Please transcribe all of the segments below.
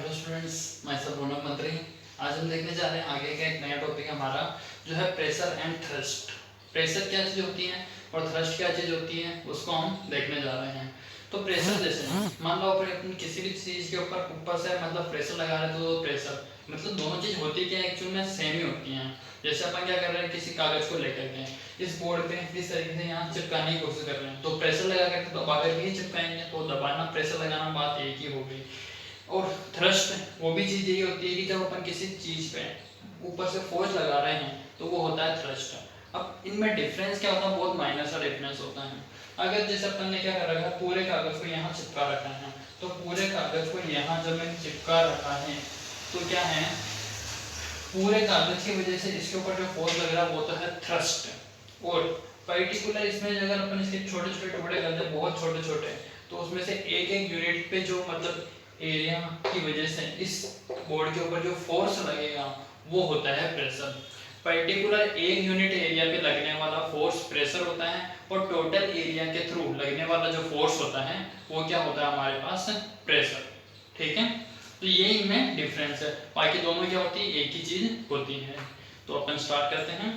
Hello students, मैं सब रौनक मंत्री। आज हम देखने जा रहे हैं आगे का एक नया टॉपिक हमारा जो है प्रेशर एंड थ्रस्ट। प्रेशर क्या चीज़ होती है और थ्रस्ट क्या चीज़ होती है उसको हम देखने जा रहे हैं। तो प्रेशर जैसे मान लो अपन किसी भी चीज़ के ऊपर से मतलब प्रेशर लगा रहे हैं तो प्रेशर मतलब दोनों चीज़ होती क्या है, एक्चुअल में सेम ही होती हैं। जैसे अपन क्या कर रहे हैं, किसी कागज़ को लेकर के इस बोर्ड पे इस तरीके से यहाँ चिपकाने की कोशिश कर रहे हैं तो प्रेशर लगा करके दबा करके ही चिपकाएंगे, तो दबाना प्रेशर लगाना बात एक ही हो गई। और थ्रस्ट वो भी चीज़ यही होती है कि जब अपन किसी चीज़ पे ऊपर से फोर्स लगा रहे हैं तो वो होता है थ्रस्ट। अब इनमें डिफरेंस क्या होता है, बहुत माइनर सा डिफरेंस होता है। अगर जैसे अपन ने क्या कर रखा है, पूरे कागज को यहाँ चिपका रखा है, तो पूरे कागज को यहाँ जब मैंने चिपका रखा है तो क्या है, पूरे कागज की वजह से इसके ऊपर जो फोर्स लग रहा है वो तो है थ्रस्ट। और पर्टिकुलर इसमें अगर अपन इसके छोटे छोटे टुकड़े कर दे, बहुत छोटे छोटे, तो उसमें से एक एक यूनिट पे जो मतलब एरिया की वजह से इस बोर्ड के ऊपर जो फोर्स लगेगा वो होता है प्रेशर। पर्टिकुलर एक यूनिट एरिया पे लगने वाला फोर्स प्रेशर होता है और टोटल एरिया के थ्रू लगने वाला जो फोर्स होता है वो क्या होता है हमारे पास, प्रेशर। ठीक है, तो ये इनमें डिफरेंस है, बाकी दोनों क्या होती है, एक ही चीज होती है। तो अपन स्टार्ट करते हैं,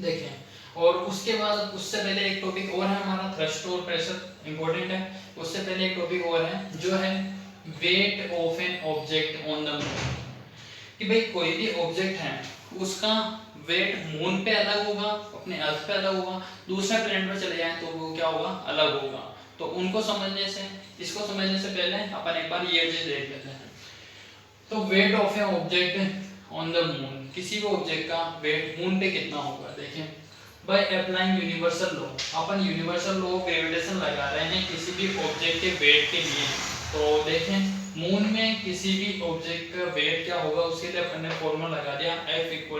देखें। और उसके बाद उससे पहले एक टॉपिक और है हमारा, थ्रस्ट और प्रेशर इंपॉर्टेंट है। उससे पहले एक टॉपिक और है जो है weight of an object on the moon. कि भाई कोई भी ऑब्जेक्ट है उसका वेट मून पे अलग होगा, अपने अर्थ पे अलग होगा, दूसरा प्लेनेट पे चले जाए तो वो क्या होगा, अलग होगा। तो उनको समझने से, इसको समझने से पहले अपन एक बार ये चीज देख लेते हैं। तो weight of A object on the moon, किसी भी ऑब्जेक्ट का वेट मून पे कितना होगा, देखिए। By applying universal law, upon universal law of gravitation लगा रहे हैं किसी भी ऑब्जेक्ट के वेट के लिए। तो देखें, मून में किसी भी ऑब्जेक्ट का वेट क्या होगा, उसके लिए अपन ने फॉर्मूला लगा दिया F =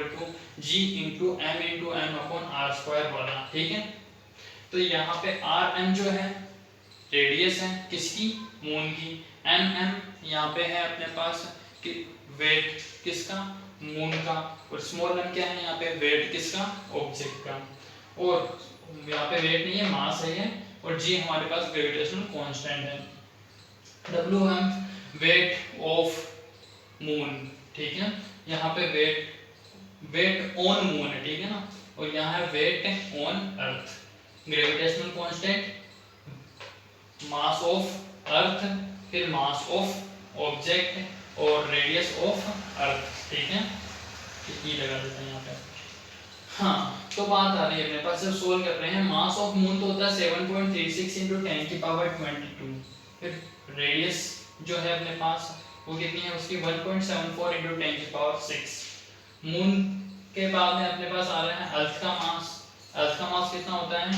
G × m/m/r² वाला। ठीक है, तो यहाँ पे rm जो है रेडियस है किसकी, मून की, mm यहाँ पे है अपने पास कि वेट किसका, मून का, और स्मॉल m क्या है यहाँ पे, वेट किसका, ऑब्जेक्ट का। और यहाँ पे वेट नहीं है, मास है ये, और g हमारे पास ग्रेविटेशनल कांस्टेंट है। Wm वेट ऑफ मून, ठीक है, यहाँ पे वेट ऑन मून है, ठीक है ना, और यहाँ है weight on earth. Gravitational constant, mass of earth, फिर मास ऑफ ऑब्जेक्ट और रेडियस ऑफ अर्थ। ठीक है, ये लगा देते हैं यहाँ पे। हाँ, तो बात आ रही है अपने पास, जब सोल्व कर रहे हैं, मास ऑफ मून तो होता है 7.36 × 10⁻²2। फिर रेडियस जो है अपने पास वो कितनी है, उसकी 1.74 × 10⁻6। मून के बाद में अपने पास आ रहा है अर्थ का मास। अर्थ का मास कितना होता है,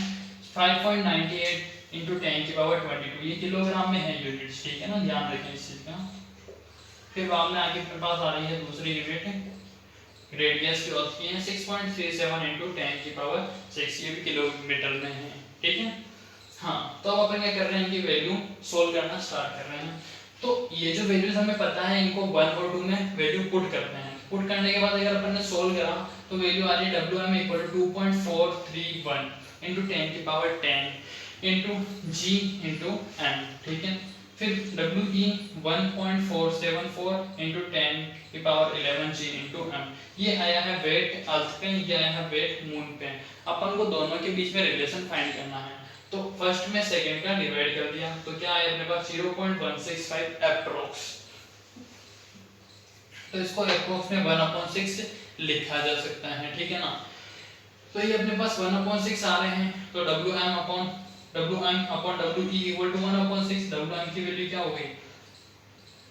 5.98 × 10⁻22। ये किलोग्राम में है यूनिट्स, ठीक है ना, ध्यान रखें इस चीज का। फिर बाद में आगे अपने पास आ रही है दूसरी यूनिट, रेडियस की अर्थ की है 6.37 × 10⁻6, ये भी किलोमीटर में है। ठीक है, हाँ, तो अब अपन क्या कर रहे हैं, इनकी वैल्यू सोल्व करना स्टार्ट कर रहे हैं। तो ये जो वैल्यूज हमें पता है, इनको 1 और 2 में वैल्यू पुट करते हैं। पुट करने के बाद अगर अपन ने सोल्व करा तो वैल्यू आ रही है Wm = 2.431 × 10⁻10 × G × m। ठीक है, फिर We 1.474 × 10⁻11 G × m। ये आया है वेट अर्थ पे, ये आया है वेट मून पे। अपन को दोनों के बीच में रिलेशन फाइंड करना है, तो फर्स्ट में सेकंड का डिवाइड कर दिया तो क्या आया अपने पास 0.165 अप्रोक्स। तो इसको अप्रोक्स में 1/6 लिखा जा सकता है। ठीक है ना, तो ये अपने पास 1/6 आ रहे हैं, तो Wm/We = 1/6। Wm की वैल्यू क्या हो गई,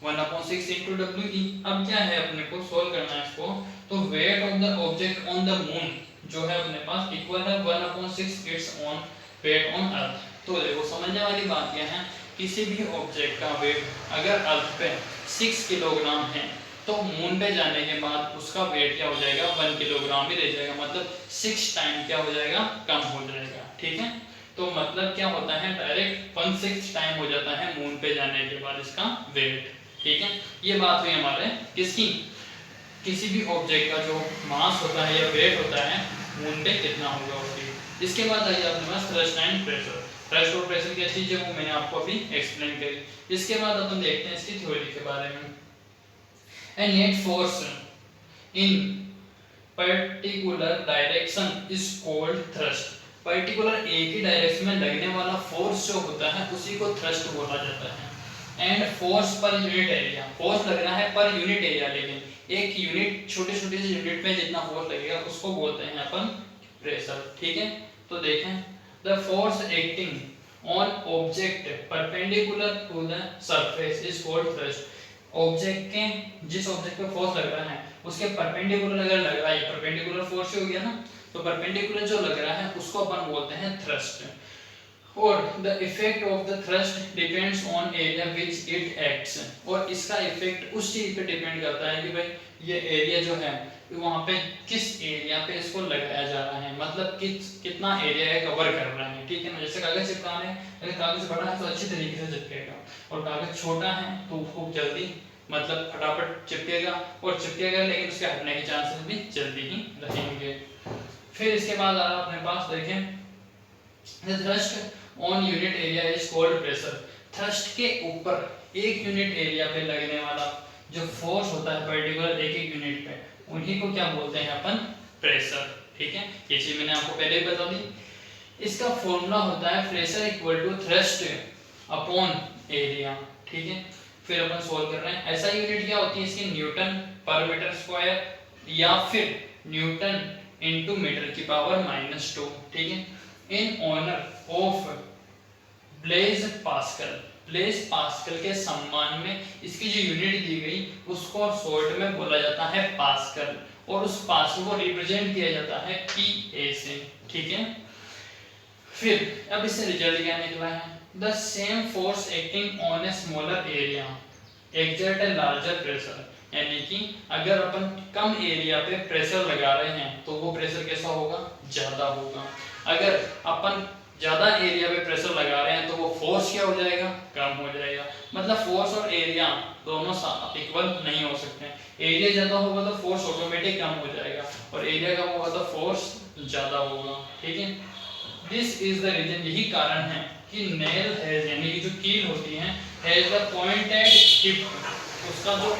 1/6 × We। अब क्या है, अपने को सोल्व करना है इसको। तो weight of the object on the moon जो है अपने पास इक्वल है 1/6 it's on weight on earth. तो देखो, समझने वाली बात यह है, किसी भी ऑब्जेक्ट का वेट अगर अर्थ पे 6 किलोग्राम है तो मून पे जाने के बाद उसका वेट क्या हो जाएगा, 1 किलोग्राम ही रह जाएगा, मतलब 6 टाइम क्या हो जाएगा, कम हो जाएगा। ठीक है, तो मतलब क्या होता है, डायरेक्ट 1/6 टाइम हो जाता है मून पे जाने के बाद इसका वेट। ठीक है, ये बात हुई हमारे किसकी, किसी भी ऑब्जेक्ट का जो मास होता है या वेट होता है मून पे कितना होगा उसकी। इसके बाद आइए अपने पास थ्रस्ट एंड प्रेशर। थ्रस्ट और प्रेशर क्या चीज है वो मैंने आपको अभी एक्सप्लेन करी। इसके बाद अपन देखते हैं इसकी थ्योरी के बारे में। A net force in particular direction is called thrust. Particular एक ही डायरेक्शन में लगने वाला फोर्स जो होता है उसी को थ्रस्ट बोला जाता है। And force per unit area, force लगना है पर यूनिट एरिया, लेकिन एक यूनिट छोटे छोटे से यूनिट में जितना फोर्स लगेगा उसको बोलते हैं अपन प्रेशर। ठीक है, तो देखें the force acting on object perpendicular to the surface is called thrust. Object के जिस ऑब्जेक्ट पे फोर्स लग रहा है उसके परपेंडिकुलर अगर लग रहा है, परपेंडिकुलर फोर्स हो गया ना, तो परपेंडिकुलर जो लग रहा है उसको अपन बोलते हैं थ्रस्ट। और the effect of the thrust depends on area which it acts. और इसका इफेक्ट उस चीज पे डिपेंड करता है कि भाई ये एरिया जो है वहाँ पे किस एरिया पे इसको लगाया जा रहा है, मतलब कितना एरिया है कवर कर रहा है। ठीक है ना, जैसे कागज चिपकाना है, अगर कागज बड़ा है तो अच्छी तरीके से चिपकेगा, और कागज छोटा है तो खूब जल्दी मतलब फटाफट चिपकेगा और चिपकेगा, लेकिन उसके हटने के चांसेस भी जल्दी ही रहेंगे। फिर इसके बाद आ रहा अपने पास देखें the thrust on unit area is called pressure. Thrust के ऊपर एक यूनिट एरिया पे लगने वाला जो फोर्स होता है पर्टिकुलर एक एक यूनिट पे, उन्हीं को क्या बोलते हैं अपन प्रेशर। ठीक है, ये चीज मैंने आपको पहले ही बता दी। इसका फॉर्मूला होता है pressure equal to thrust upon area. ठीक है, फिर अपन सोल्व कर रहे हैं। ऐसा यूनिट क्या होती है इसकी, न्यूटन पर मीटर स्क्वायर या फिर न्यूटन इनटू मीटर की पावर -2। ठीक है, in honour of Blaise Pascal. Blaise Pascal के सम्मान में इसकी जो यूनिट दी गई उसको शॉर्ट में बोला जाता है पास्कल, और उस पास्कल को रिप्रेजेंट किया जाता है PA से। ठीक है, फिर अब इससे रिजल्ट क्या निकला है, the same force acting on a smaller area exert a larger pressure. यानी कि अगर अपन कम एरिया पे प्रेशर लगा रहे हैं तो वो प्रेशर कैसा होगा, ज्यादा होगा। अगर अपन ज्यादा एरिया पे प्रेशर लगा रहे हैं तो वो फोर्स क्या हो जाएगा, कम हो जाएगा। मतलब फोर्स और एरिया दोनों इक्वल नहीं हो सकते। एरिया ज्यादा होगा तो फोर्स ऑटोमेटिक कम हो जाएगा, और एरिया कम होगा तो फोर्स ज्यादा होगा। ठीक है, दिस इज द रीजन, यही कारण है कि नेल हैज यानी कि जो कील होती है हैज द पॉइंटेड टिप, उसका जो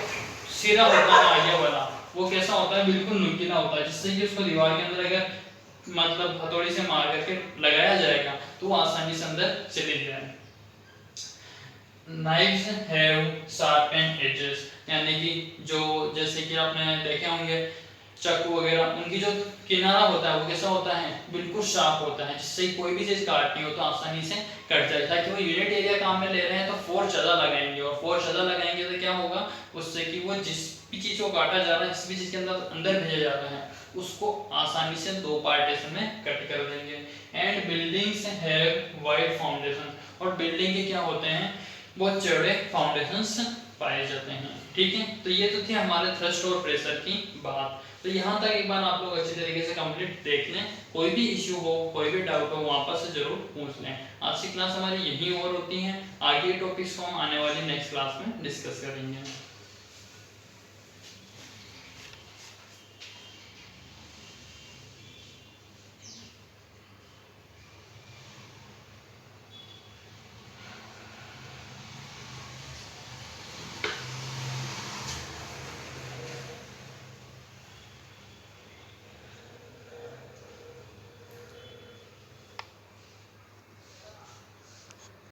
सिरा होता है आगे वाला वो कैसा होता है, बिल्कुल नुकीला होता है, जिससे कि उसको दीवार के अंदर अगर मतलब हथौड़ी से मार करके लगाया जाएगा तो वो आसानी से अंदर चली जाए। नाइव्स हैव शार्पेंड एजेस, यानी कि जो जैसे कि आपने देखे होंगे चाकू वगैरह, उनकी जो किनारा होता है वो कैसा होता है, बिल्कुल शार्प होता है, जिससे कोई भी चीज काटनी हो तो आसानी से कट जाए। ताकि वो यूनिट एरिया काम में ले रहे हैं तो फोर्स ज्यादा लगाएंगे, और फोर्स ज्यादा लगाएंगे तो क्या होगा, उससे कि वो जिस भी चीज को काटा जा रहा है, जिस भी चीज के अंदर भेजा जा रहा है उसको आसानी से दो पार्टीशन में कट कर देंगे। And buildings have wide foundation, और बिल्डिंग के क्या होते हैं, बहुत चौड़े फाउंडेशंस पाए जाते हैं। ठीक है, तो ये तो थी हमारे थ्रस्ट और प्रेशर की बात। तो यहाँ तक एक बार आप लोग अच्छी तरीके से कंप्लीट देख लें, कोई भी इश्यू हो, कोई भी डाउट हो वापस से जरूर पूछ लें। आज की क्लास हमारी यही ओवर होती है, आगे टॉपिक्स को हम आने वाली नेक्स्ट क्लास में डिस्कस करेंगे।